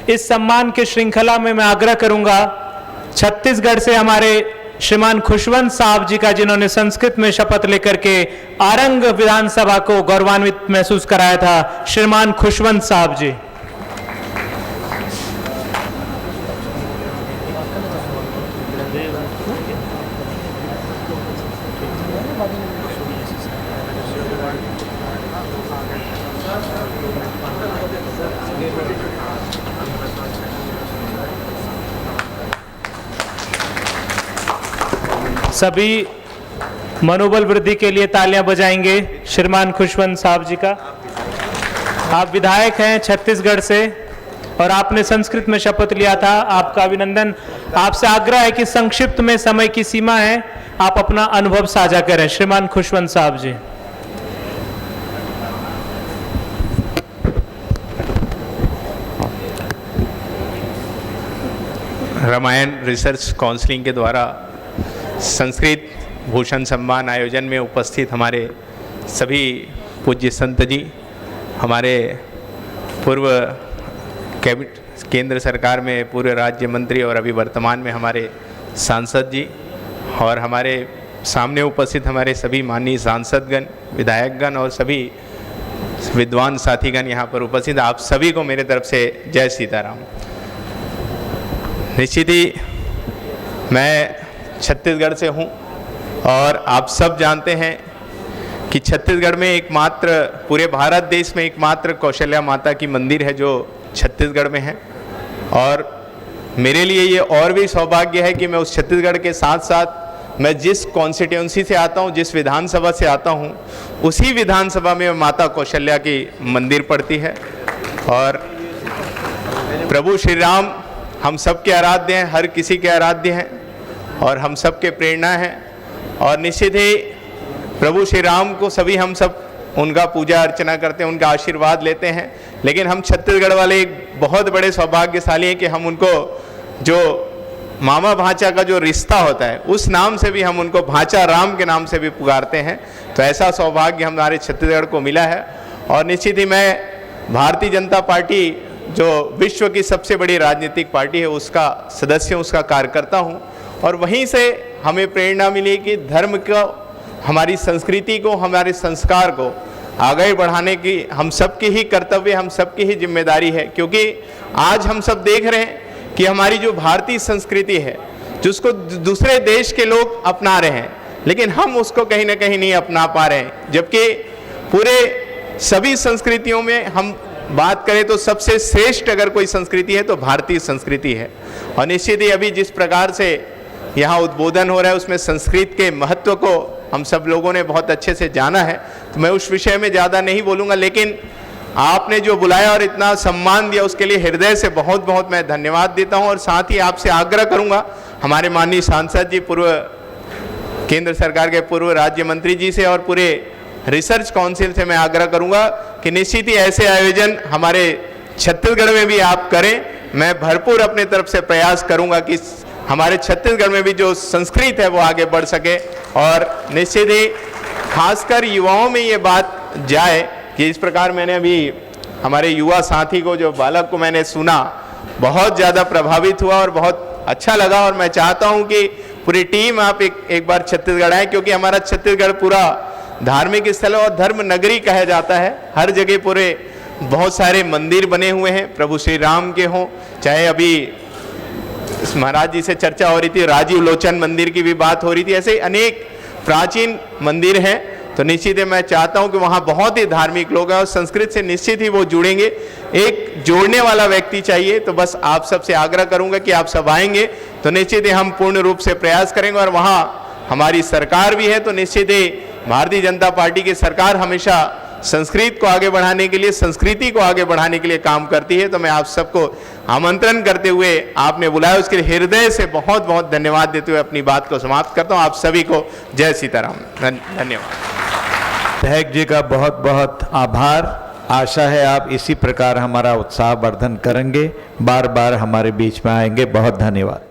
इस सम्मान की श्रृंखला में मैं आग्रह करूंगा छत्तीसगढ़ से हमारे श्रीमान खुशवंत साहब जी का, जिन्होंने संस्कृत में शपथ लेकर के आरंग विधानसभा को गौरवान्वित महसूस कराया था, श्रीमान खुशवंत साहब जी। सभी मनोबल वृद्धि के लिए तालियां बजाएंगे श्रीमान खुशवंत साहब जी का। आप विधायक हैं छत्तीसगढ़ से और आपने संस्कृत में शपथ लिया था, आपका अभिनंदन। आपसे आग्रह है कि संक्षिप्त में, समय की सीमा है, आप अपना अनुभव साझा करें। श्रीमान खुशवंत साहब जी। रामायण रिसर्च काउंसिलिंग के द्वारा संस्कृत भूषण सम्मान आयोजन में उपस्थित हमारे सभी पूज्य संत जी, हमारे पूर्व केंद्र सरकार में पूर्व राज्य मंत्री और अभी वर्तमान में हमारे सांसद जी, और हमारे सामने उपस्थित हमारे सभी माननीय सांसदगण, विधायकगण और सभी विद्वान साथीगण यहाँ पर उपस्थित, आप सभी को मेरे तरफ से जय सीताराम। निश्चित ही मैं छत्तीसगढ़ से हूँ और आप सब जानते हैं कि छत्तीसगढ़ में एकमात्र, पूरे भारत देश में एकमात्र कौशल्या माता की मंदिर है जो छत्तीसगढ़ में है। और मेरे लिए ये और भी सौभाग्य है कि मैं उस छत्तीसगढ़ के साथ साथ मैं जिस कॉन्स्टिट्यूंसी से आता हूँ, जिस विधानसभा से आता हूँ, उसी विधानसभा में माता कौशल्या की मंदिर पड़ती है। और प्रभु श्री राम हम सबके आराध्य हैं, हर किसी के आराध्य हैं और हम सबके प्रेरणा है। और निश्चित ही प्रभु श्री राम को सभी हम सब उनका पूजा अर्चना करते हैं, उनका आशीर्वाद लेते हैं। लेकिन हम छत्तीसगढ़ वाले एक बहुत बड़े सौभाग्यशाली हैं कि हम उनको जो मामा भांचा का जो रिश्ता होता है, उस नाम से भी हम उनको भांचा राम के नाम से भी पुकारते हैं। तो ऐसा सौभाग्य हमारे छत्तीसगढ़ को मिला है। और निश्चित ही मैं भारतीय जनता पार्टी जो विश्व की सबसे बड़ी राजनीतिक पार्टी है उसका सदस्य, उसका कार्यकर्ता हूँ। और वहीं से हमें प्रेरणा मिली कि धर्म को, हमारी संस्कृति को, हमारे संस्कार को आगे बढ़ाने की हम सबकी ही कर्तव्य, हम सबकी ही जिम्मेदारी है। क्योंकि आज हम सब देख रहे हैं कि हमारी जो भारतीय संस्कृति है, जिसको दूसरे देश के लोग अपना रहे हैं, लेकिन हम उसको कहीं ना कहीं नहीं अपना पा रहे हैं। जबकि पूरे सभी संस्कृतियों में हम बात करें तो सबसे श्रेष्ठ अगर कोई संस्कृति है तो भारतीय संस्कृति है। और निश्चित ही अभी जिस प्रकार से यहाँ उद्बोधन हो रहा है उसमें संस्कृत के महत्व को हम सब लोगों ने बहुत अच्छे से जाना है, तो मैं उस विषय में ज़्यादा नहीं बोलूँगा। लेकिन आपने जो बुलाया और इतना सम्मान दिया उसके लिए हृदय से बहुत बहुत मैं धन्यवाद देता हूँ। और साथ ही आपसे आग्रह करूँगा, हमारे माननीय सांसद जी, पूर्व केंद्र सरकार के पूर्व राज्य मंत्री जी से और पूरे रिसर्च काउंसिल से मैं आग्रह करूँगा कि निश्चित ही ऐसे आयोजन हमारे छत्तीसगढ़ में भी आप करें। मैं भरपूर अपने तरफ से प्रयास करूँगा कि हमारे छत्तीसगढ़ में भी जो संस्कृत है वो आगे बढ़ सके। और निश्चित ही खासकर युवाओं में ये बात जाए कि इस प्रकार मैंने अभी हमारे युवा साथी को, जो बालक को मैंने सुना, बहुत ज़्यादा प्रभावित हुआ और बहुत अच्छा लगा। और मैं चाहता हूँ कि पूरी टीम आप एक बार छत्तीसगढ़ आए, क्योंकि हमारा छत्तीसगढ़ पूरा धार्मिक स्थल और धर्म नगरी कहा जाता है। हर जगह पूरे बहुत सारे मंदिर बने हुए हैं, प्रभु श्री राम के हों, चाहे अभी महाराज जी से चर्चा हो रही थी, राजीव लोचन मंदिर की भी बात हो रही थी, ऐसे अनेक प्राचीन मंदिर हैं। तो निश्चित ही मैं चाहता हूं कि वहां बहुत ही धार्मिक लोग हैं और संस्कृत से निश्चित ही वो जुड़ेंगे। एक जोड़ने वाला व्यक्ति चाहिए। तो बस आप सबसे आग्रह करूंगा कि आप सब आएंगे तो निश्चित ही हम पूर्ण रूप से प्रयास करेंगे। और वहां हमारी सरकार भी है, तो निश्चित ही भारतीय जनता पार्टी की सरकार हमेशा संस्कृत को आगे बढ़ाने के लिए, संस्कृति को आगे बढ़ाने के लिए काम करती है। तो मैं आप सबको आमंत्रण करते हुए, आपने बुलाया उसके लिए हृदय से बहुत बहुत धन्यवाद देते हुए अपनी बात को समाप्त करता हूँ। आप सभी को जय सीताराम, धन्यवाद। विधायक जी का बहुत बहुत आभार। आशा है आप इसी प्रकार हमारा उत्साह वर्धन करेंगे, बार बार हमारे बीच में आएंगे। बहुत धन्यवाद।